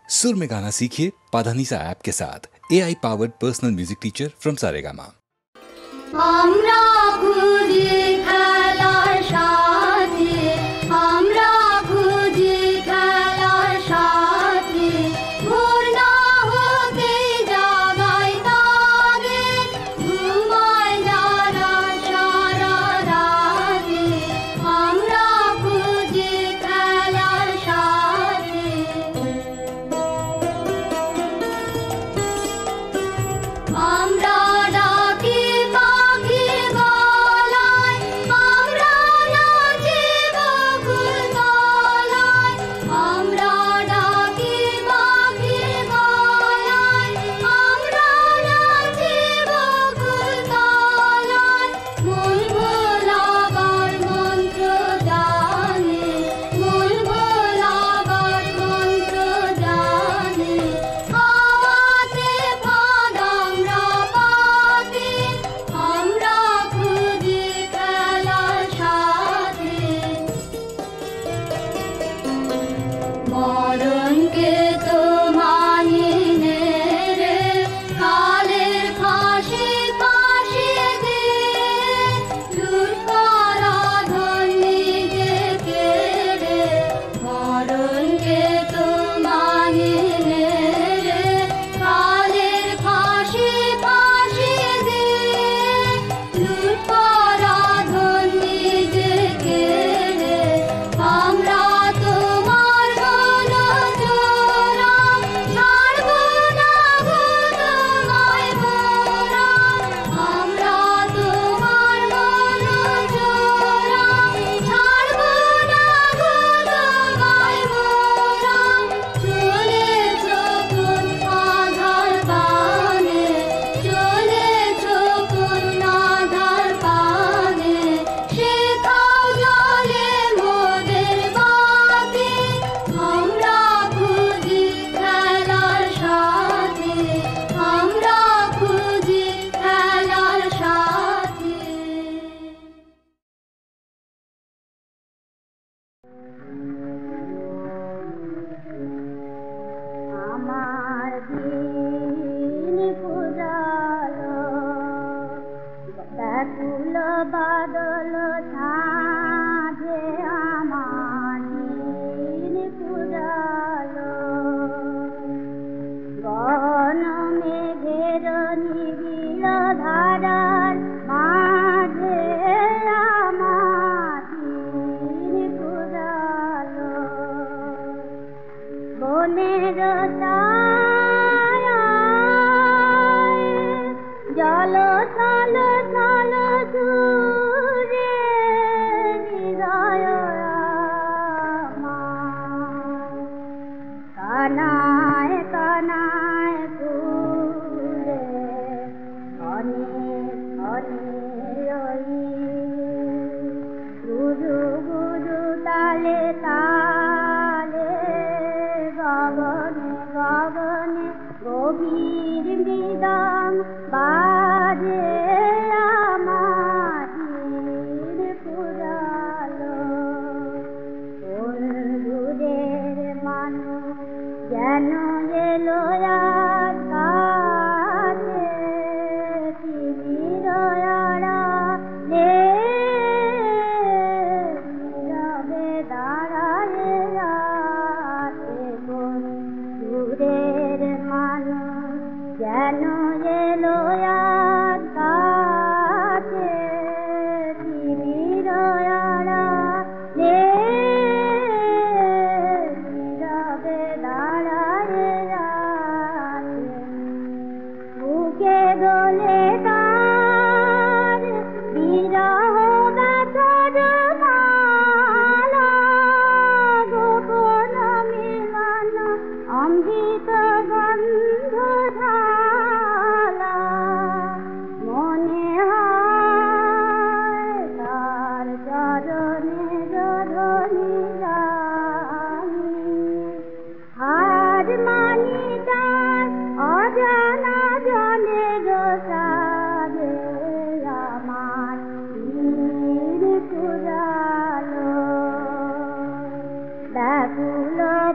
सुर में गाना सीखिए पाधानीसा ऐप के साथ। AI powered personal music teacher from Saregama.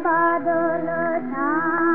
बादल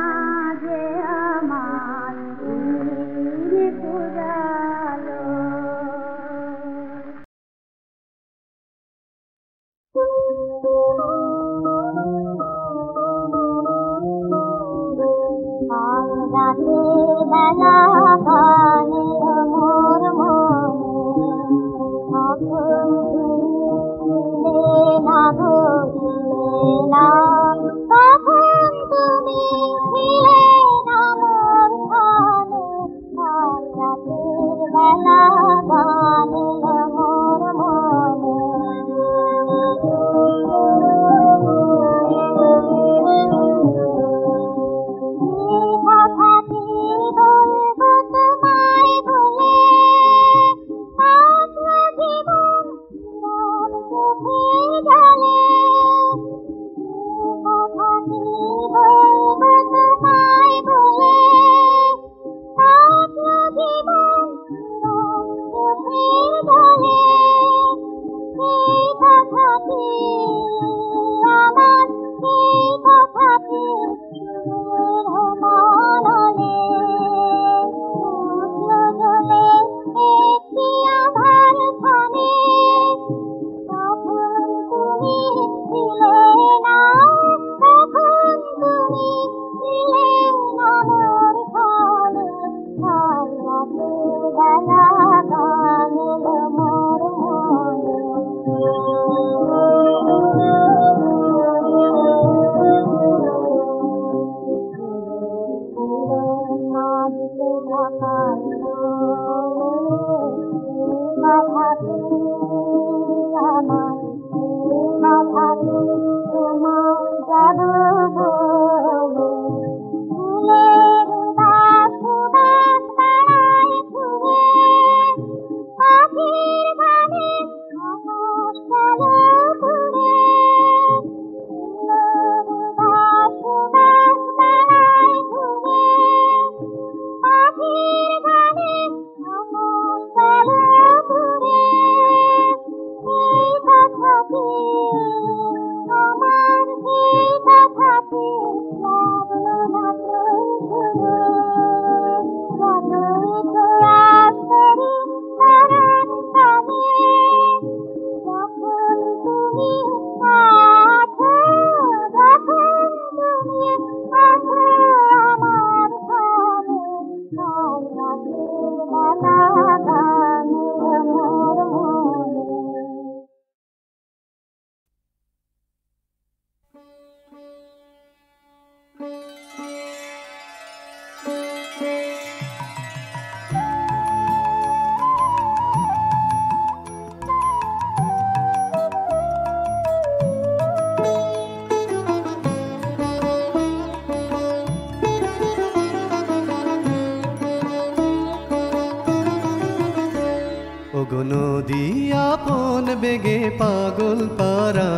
বেগে পাগল পারা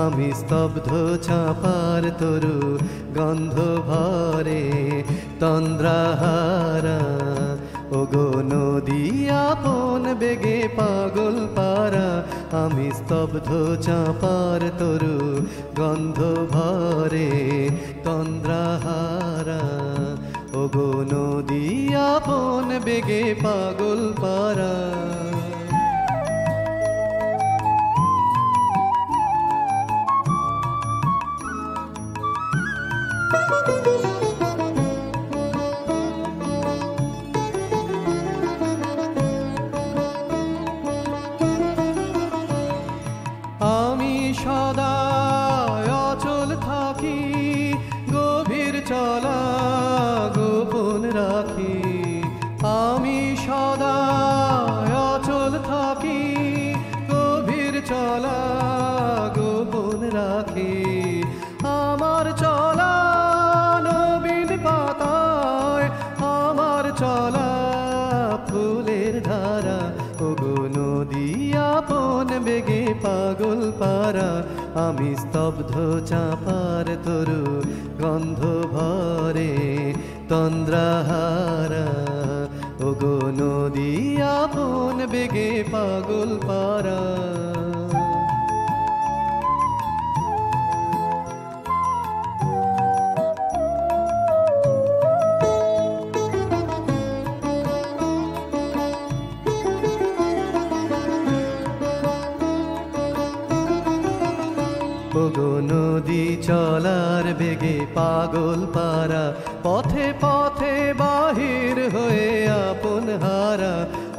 আমি স্তব্ধ ছাপার তরু গন্ধ ভরে তন্দ্রাহারা ওগো নদী আপন বেগে পাগল পারা আমি স্তব্ধ চাপার তরু গন্ধ ভরে তন্দ্রাহারা ওগো নদী আপন বেগে পাগল পারা আমি সদা অচল থাকি গভীর চলা গোপন রাখি আমি সদা অচল থাকি গভীর চলা গোপন রাখি আমার চলা নবীন পাতায় আমার চলা ফুলের ধারা ওগো নদী আপন বেগে পাগল পারা আমি স্তব্ধ চাপার তরু গন্ধ ভরে তন্দ্রাহারা ওগো নদী আপন বেগে পাগল পারা ওগো নদী চলার বেগে পাগল পারা পথে পথে বাহির হয়ে আপন হারা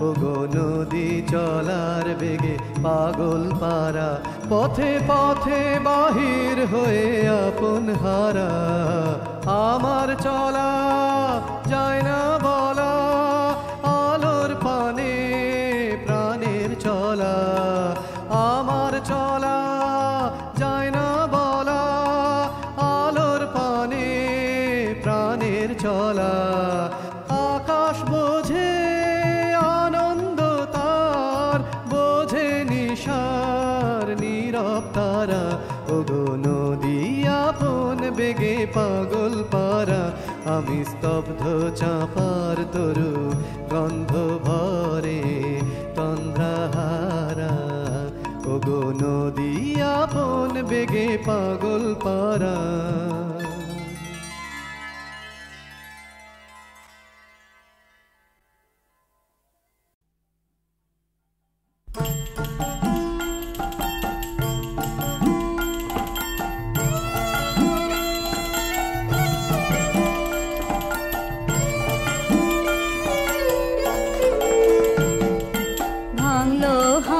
ওগো নদী চলার বেগে পাগল পারা পথে পথে বাহির হয়ে আপন হারা আমার চলা যায় না বলা আলোর পানে প্রাণের চলা আমার চলা যায় না বলা আলোর পানে প্রাণের চলা আকাশ বোঝে আনন্দ তার বোঝে নিশার নীরব তারা ওগো নদী আপন বেগে পাগল পারা আমি স্তব্ধ চাপার তরু গন্ধ ভরে তন্দ্রাহারা ওগো নদী আপন বেগে পাগল পারা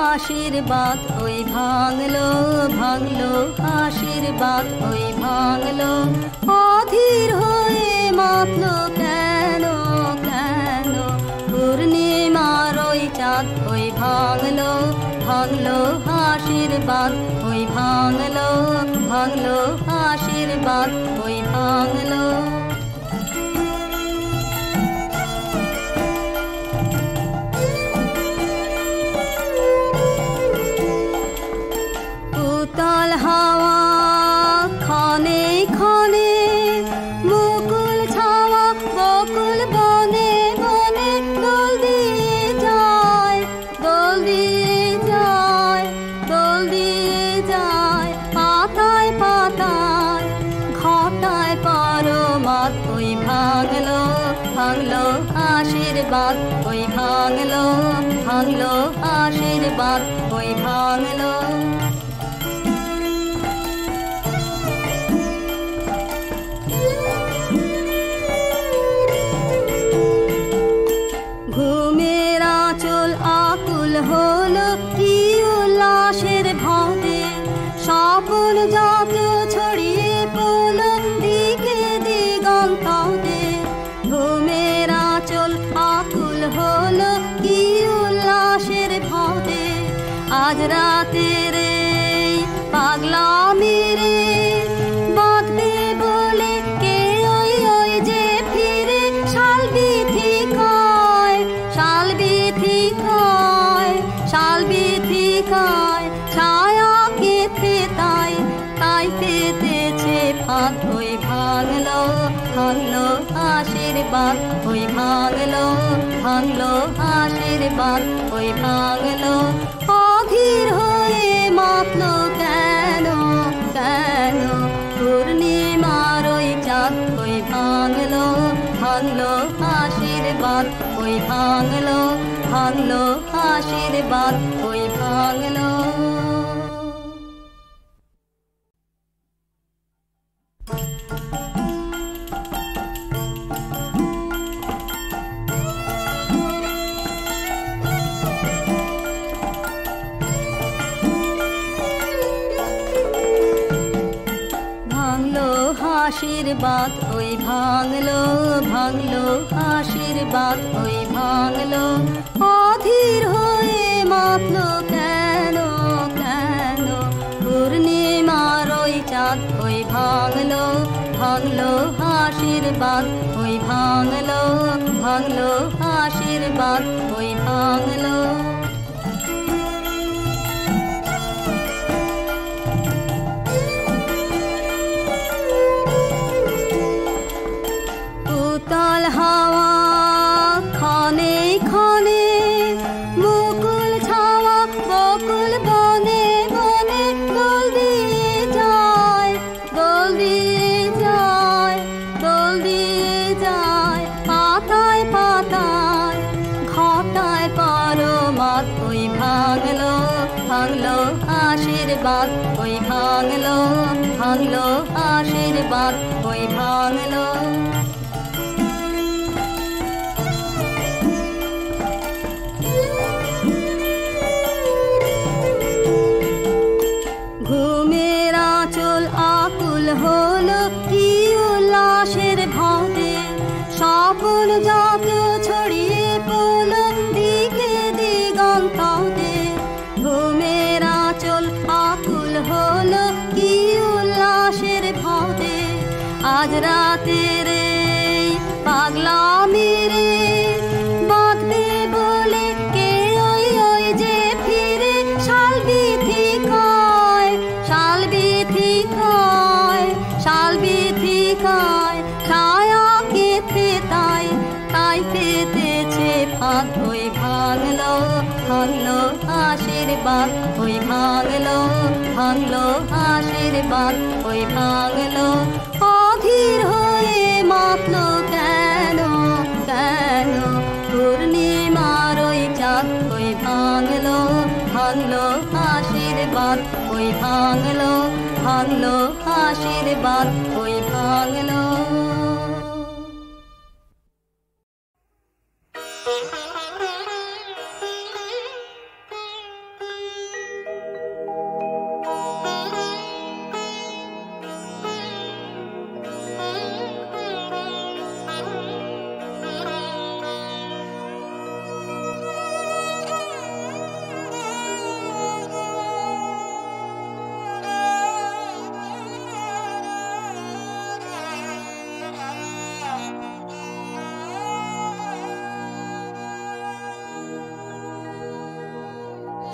আশীর্বাদ ওই ভাঙলো ভাঙলো আশীর্বাদ ওই ভাঙলো অধীর হয়ে মাতলো কেন কেন পূর্ণিমার ওই চাঁদ ওই ভাঙলো ভাঙলো আশীর্বাদ ওই ভাঙলো ভাঙলো আশীর্বাদ ওই ভাঙলো উতল হাওয়া ক্ষণে ক্ষণে মুকুল ছাওয়া বকুল বনে বনে দোল দিয়ে যায় দোল দিয়ে যায় দোল দিয়ে যায় পাতায় পাতায় ঘটায় পরমাত ওই ভাঙলো ভাঙলো আশীর্বাদ ওই ভাঙলো ভাঙলো আশীর্বাদ ওই ভাঙলো ঘুমের আঁচল আকুল হলো কি উল্লাসের ভাঁতে স্বপন যত ছড়িয়ে পড়লো দিকে দিগন্তে ঘুমের আঁচল আকুল হলো কি উল্লাসের ভাঁতে আজ রাতের পাগলামি রে বাঁধবে বলে কে ওই ওই যে ফিরে শালবিথি কয় শালবিথি কয় শালবিথি কয় ছায়া কেঁথে তাই তাই পেতেছে ফাঁদ ওই ভাঙলো ভাঙলো আশীর্বাদ ওই ভাঙলো ভাঙলো আশীর্বাদ ওই ভাঙলো অধীর হয়ে মাতলো কেন কেন পূর্ণিমার ওই চাঁদ ওই ভাঙলো ভাঙলো আশীর্বাদ ওই ভাঙলো ভাঙলো আশীর্বাদ ওই ভাঙলো আশীর্বাদ ওই ভাঙলো ভাঙলো আশীর্বাদ ওই ভাঙলো অধীর হয়ে মাতলো কেন কেন পূর্ণিমার ওই চাঁদ ওই ভাঙলো ভাঙলো আশীর্বাদ ওই ভাঙলো ভাঙলো আশীর্বাদ ওই ভাঙলো উতল হাওয়া ক্ষণে ক্ষণে মুকুল ছাওয়া বকুল বনে বনে দোল দিয়ে যায় দোল দিয়ে যায় দোল দিয়ে যায় পাতায় পাতায় ঘটায় পরমাত ওই ভাঙলো ভাঙলো আশীর্বাদ, ওই ভাঙলো ভাঙলো আশীর্বাদ, ওই ভাঙলো। ঘুমের আঁচল আকুল হলো কি উল্লাসের ভাতে, স্বপ্ন যত ছড়িয়ে পড়লো দিকে দিগন্তে। ঘুমের আঁচল আকুল হলো কি উল্লাসের ভাতে, আজ রাতের পাগলামি রে বাঁধবে বলে কে ওই ওই যে ফিরে শালবিথি কয়, শালবিথি কয়, শালবিথি কয়, ছায়া কেঁথে তাই তাই পেতেছে ফাঁক। ওই ভাঙলো ভাঙলো আশীর্বাদ, ওই ভাঙলো ভাঙলো আশীর্বাদ, ওই ভাঙলো। অধীর হয়ে মাতলো কেন কেন পূর্ণিমার ওই চাঁদ, ওই ভাঙলো ভাঙলো আশীর্বাদ, ওই ভাঙলো ভাঙলো আশীর্বাদ, ওই ভাঙলো।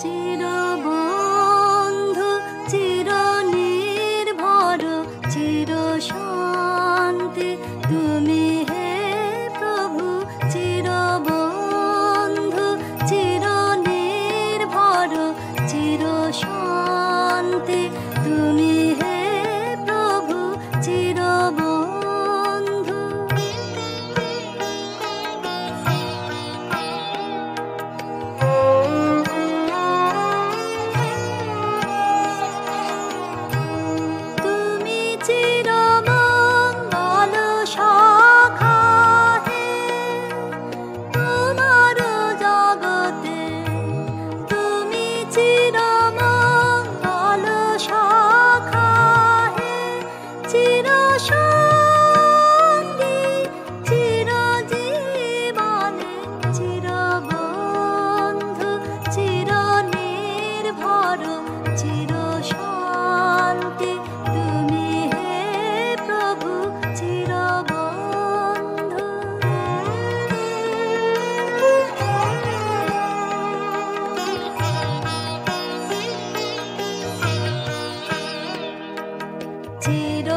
চিরবন্ধু চিরনির্ভর চিরশান্তি তুমি হে প্রভু, চিরবন্ধু চিরনির্ভর চিরশান্তি তুমি হে প্রভু, চিরবন্ধু।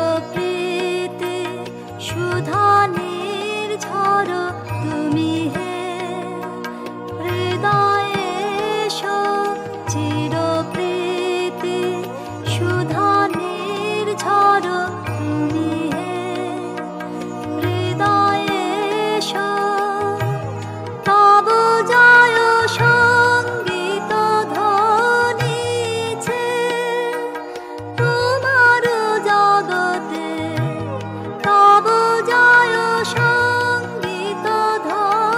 চিরপ্রীতি সুধানের ঝড় তুমি হে হৃদয়ে এসো, চিরপ্রীতি সুধানের ঝড় তুমি হে হৃদয়ে এসো। তব জয় সঙ্গীত ধ্বনিছে তোমার জগতে, তব জয় সঙ্গীত ধ্বনিছে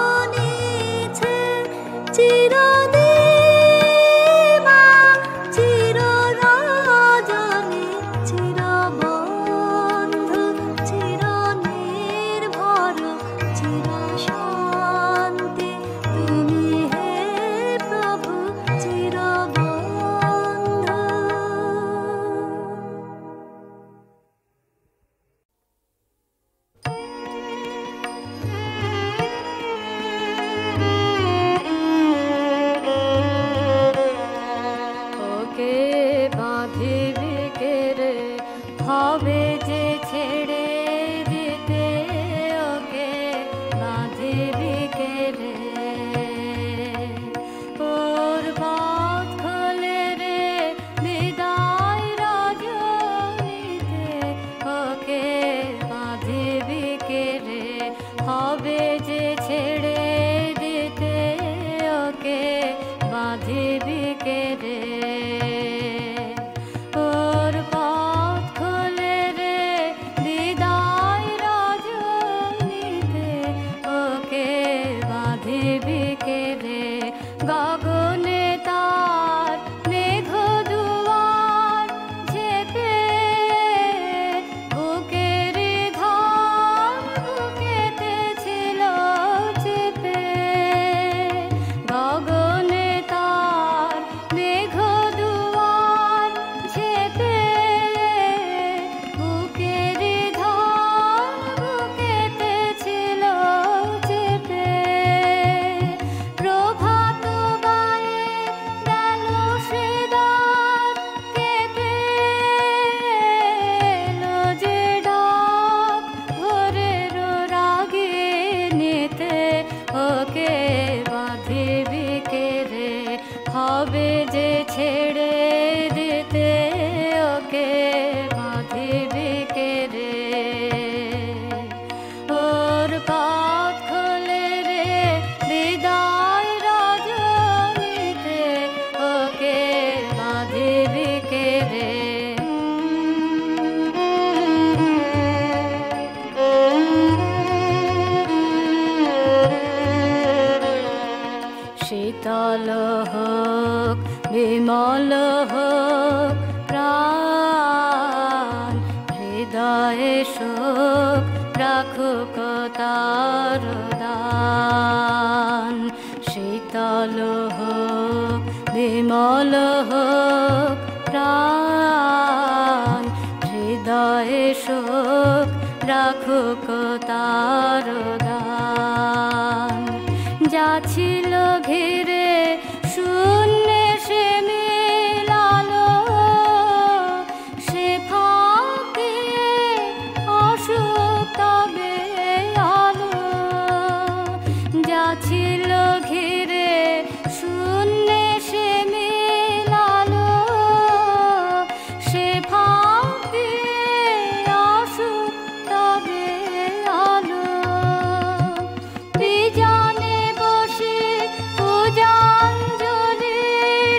শীতল হোক বিমল হোক প্রাণ, হৃদয়ে শোক রাখুক তার দান। শীতল হোক বিমল হোক প্রাণ, হৃদয়ে শোক রাখুক তার দান। যা ছিল ঘিরে শূন্যে সে মিলালো, সে ফাঁকে অসুখ তবে আলো। যা ছিল ঘিরে শূন্যে সে মিলালো, সে ফাঁকে অসুখ তবে আলো। বিজানে বসে পূজাঞ্জলি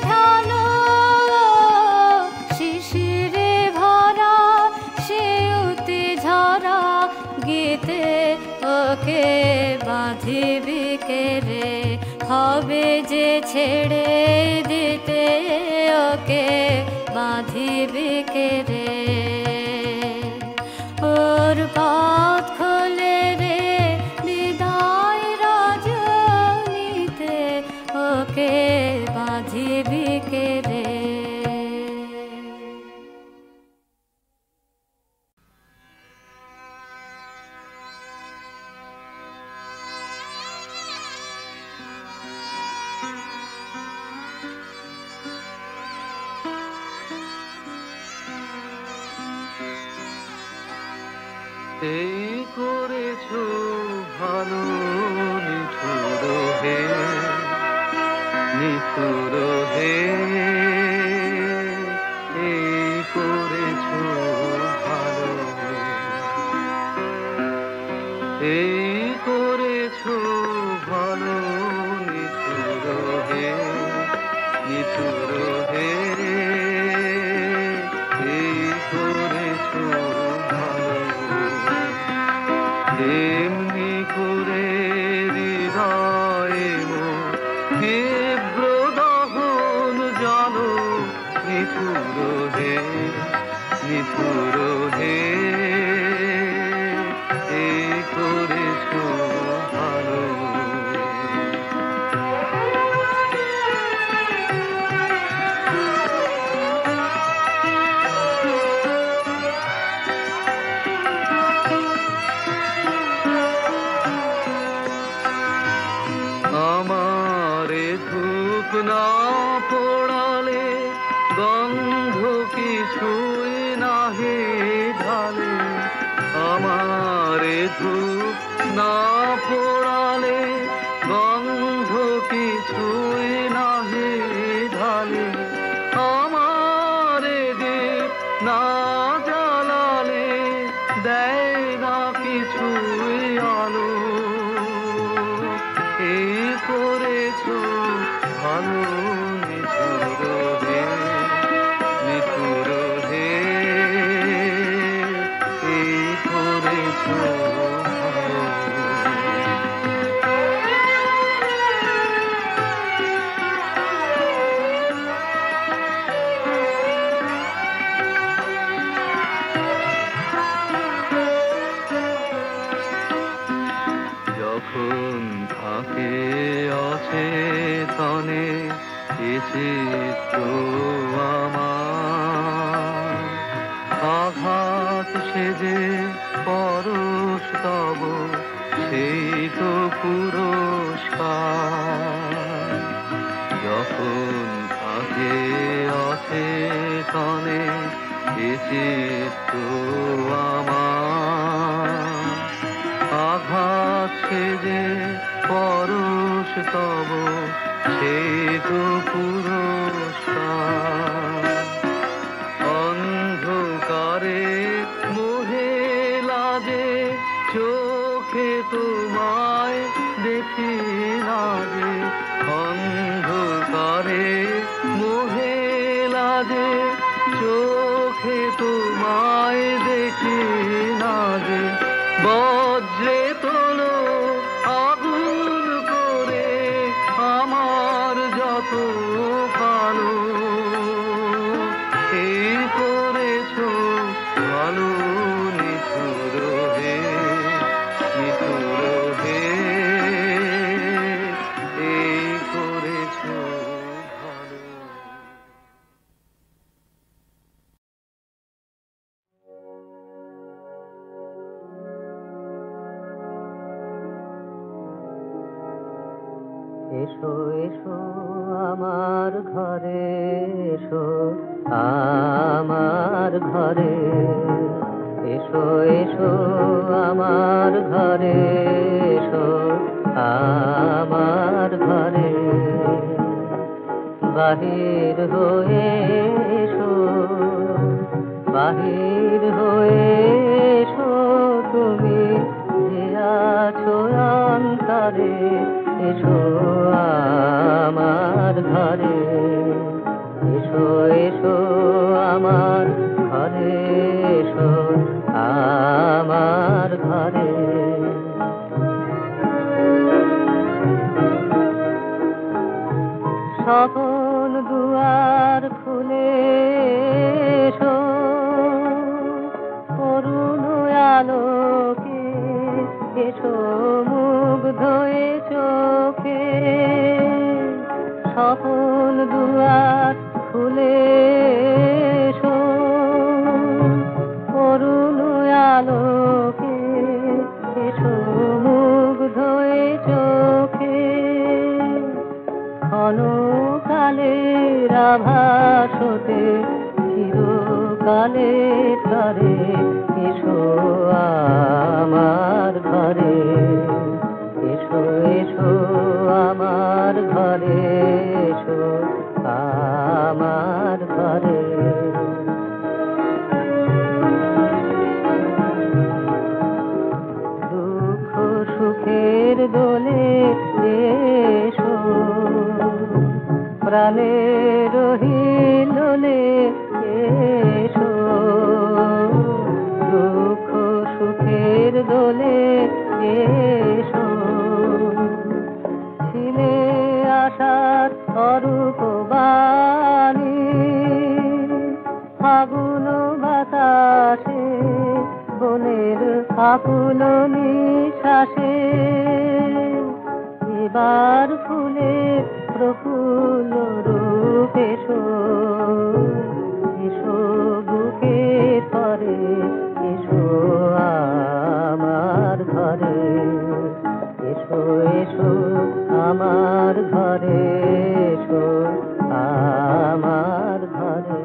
ঢালো, শিশিরে ভরা সে অতি ঝরা গীতে ওকে বাঁধিবি কে রে। হবে যে ছেড়ে দিতে ওকে বাঁধিবি কে রে। ওর পথ খোলে রে বিদায় রজনীতে, ওকে বাঁধিবি কে রে। এই করেছো ভালো নিঠুর হে, নিঠুর হে। এই করেছো ভালো, এই করেছো ভালো নিঠুর হে, নিঠুর হে। এই করেছো এমনি করে হৃদয়ে তীব্র দহন জানো, নিঠুর হে, নিঠুর হে। এই করেছো ভালো। আমারে ধূপ না পোড়ালে গন্ধ কিছুই নাহি ঢালে। আমারে ধূপ না পোড়ালে গন্ধ কিছুই নাহি ঢালে। আমারে দীপ না জ্বালালে দেয় না কিছুই আলো। এই করেছো ভালো নিঠুর হে, নিঠুর হে। এই করেছো ভালো। যখন থাকে আছে তনে চিত্ত আমার, আঘাত সেজে পরশ তব সেই তো পুরস্কার। যখন থাকে আছে তনে চিত্ত আমার, আঘাত সেজে পরশ তব সেই তো পুরস্কার। অন্ধকারে মোহে লাজে চোখে তোমায় দেখি না যে। অন্ধকারে মোহে লাজে চোখে তোমায় দেখি না যে। বজ্রে তোলো আগুন করে আমার এসো এসো আমার ঘরে, এসো আমার ঘরে, এসো এসো আমার ঘরে, এসো আমার ঘরে। বাহির হয়ে এসো, বাহির হয়ে এসো তুমি যে আছো অন্তরে, এসো আমার ঘরে, এসো এসো আমার ঘরে, এসো আমার ঘরে। সকল দুয়ার খুলে এসো করুণ আলোকে, এসো মুগ্ধ এ চোখে। সকল দুয়ার খুলে এসো করুণ আলোকে, এসো মুগ্ধ এ চোখে। ক্ষণকালের আভাস হতে চিরকালের তরে, এসো আমার ঘরে, এসো এসো আমার ঘরে, এসো আমার ঘরে। দুঃখ সুখের দোলে এসো প্রাণের হিলোলে, এসো দুঃখ সুখের দোলে এসো। ছিলে আশার অরূপ বাণী ফাগুন বাতাসে, বনের আকুল নিঃশ্বাসে। এবার ফুলে প্রফুল্ল রূপ এসো, এসো বুকের পরে, এসো আমার ঘরে, এসো এসো আমার ঘরে, এসো আমার ঘরে।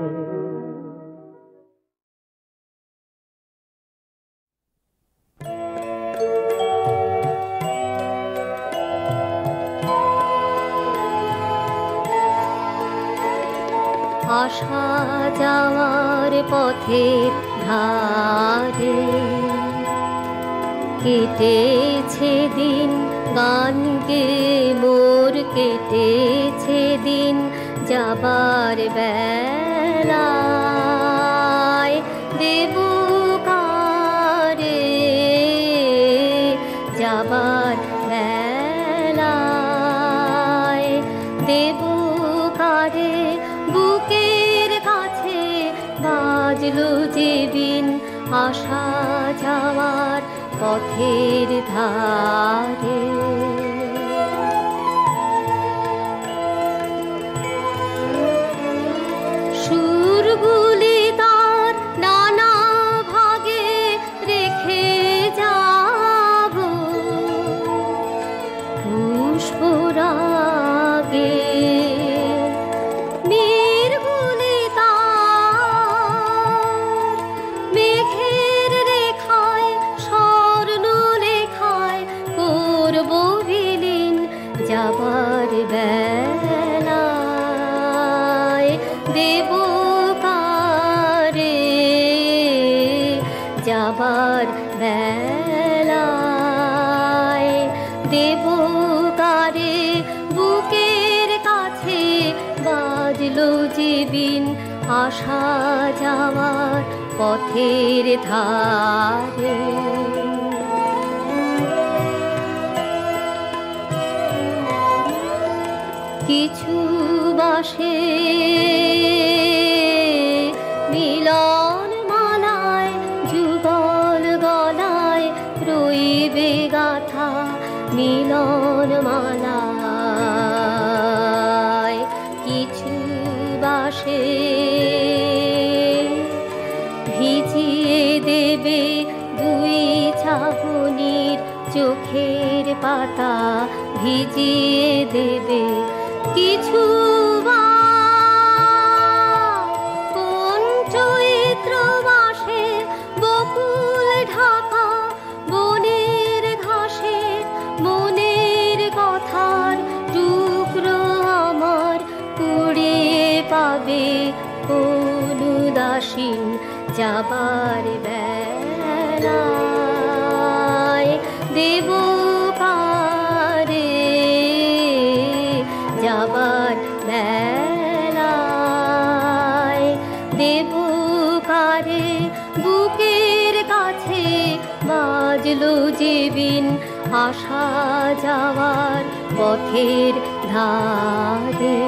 আসা যাওয়ার পথের ধারে কেটেছে দিন, গান গেয়ে মোর কেটেছে দিন। যাবার বেলায় দেব কারে, যাবার বেলায় দেব কারে। বুকের কাছে বাজলো যে বিন, আসা যাওয়ার পথের ধারে। সুরগুলি তার নানা ভাগে রেখে যাব পুষ্পরাগে। যাবার বেলায় দেব কারে, যাবার বেলায় দেব কারে। বুকের কাছে বাজলো যে বিন, আসা যাওয়ার পথের ধারে। কিছু বাসে মিলন মালায়, যুগল গলায় রইবে গাথা মিলন মালায়। কিছু বাসে ভিজিয়ে দেবে দুই চাহনির চোখ চোখের পাতা ভিজিয়ে দেবে কিছু কোন চৈত্র মাসে বকুল ঢাকা বনের ঘাসে মনের কথার টুকরো আমার কুড়িয়ে পাবে কোন উদাসীন যাবার বেলায় দেব কারে যাবার বেলায় দেব কারে বুকের কাছে বাজলো যে বিন আসা যাওয়ার পথের ধারে।